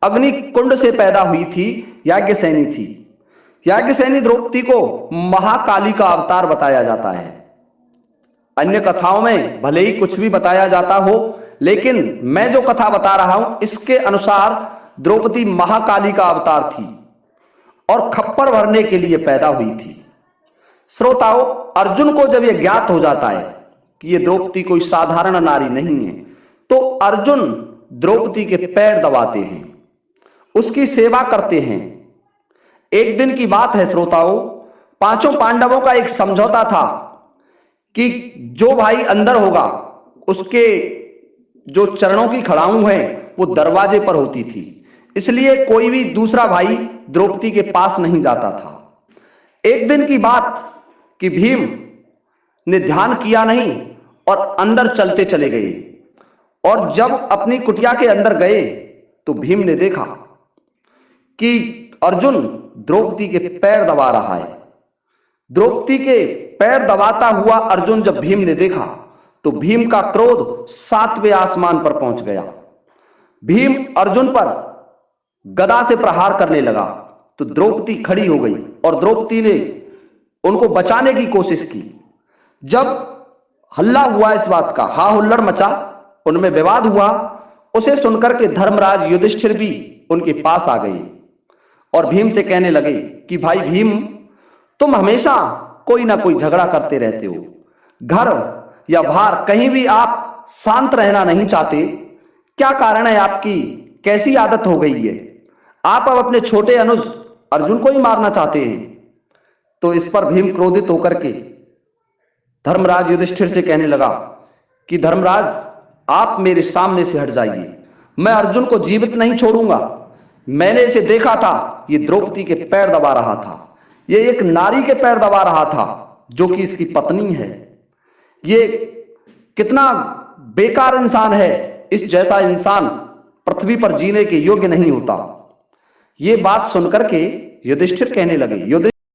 अग्नि कुंड से पैदा हुई थी, याज्ञसेनी थी। याज्ञसेनी द्रौपदी को महाकाली का अवतार बताया जाता है। अन्य कथाओं में भले ही कुछ भी बताया जाता हो, लेकिन मैं जो कथा बता रहा हूं इसके अनुसार द्रौपदी महाकाली का अवतार थी और खप्पर भरने के लिए पैदा हुई थी। श्रोताओं, अर्जुन को जब यह ज्ञात हो जाता है कि यह द्रौपदी कोई साधारण नारी नहीं है, तो अर्जुन द्रौपदी के पैर दबाते हैं, उसकी सेवा करते हैं। एक दिन की बात है श्रोताओं, पांचों पांडवों का एक समझौता था कि जो भाई अंदर होगा उसके जो चरणों की खड़ाऊं है वो दरवाजे पर होती थी, इसलिए कोई भी दूसरा भाई द्रौपदी के पास नहीं जाता था। एक दिन की बात कि भीम ने ध्यान किया नहीं और अंदर चलते चले गए, और जब अपनी कुटिया के अंदर गए तो भीम ने देखा कि अर्जुन द्रौपदी के पैर दबा रहा है। द्रौपदी के पैर दबाता हुआ अर्जुन जब भीम ने देखा तो भीम का क्रोध 7वें आसमान पर पहुंच गया। भीम अर्जुन पर गदा से प्रहार करने लगा तो द्रौपदी खड़ी हो गई और द्रौपदी ने उनको बचाने की कोशिश की। जब हल्ला हुआ इस बात का, हा हुल्लड़ मचा, उनमें विवाद हुआ, उसे सुनकर के धर्मराज युधिष्ठिर भी उनके पास आ गए और भीम से कहने लगे कि भाई भीम, तुम हमेशा कोई ना कोई झगड़ा करते रहते हो, घर या बाहर कहीं भी आप शांत रहना नहीं चाहते, क्या कारण है आपकी? कैसी आदत हो गई है? आप अब अपने छोटे अनुज अर्जुन को ही मारना चाहते हैं। तो इस पर भीम क्रोधित होकर के धर्मराज युधिष्ठिर से कहने लगा कि धर्मराज, आप मेरे सामने से हट जाइए, मैं अर्जुन को जीवित नहीं छोड़ूंगा। मैंने इसे देखा था, ये द्रौपदी के पैर दबा रहा था, ये एक नारी के पैर दबा रहा था जो कि इसकी पत्नी है। ये कितना बेकार इंसान है, इस जैसा इंसान पृथ्वी पर जीने के योग्य नहीं होता। ये बात सुनकर के युधिष्ठिर कहने लगे,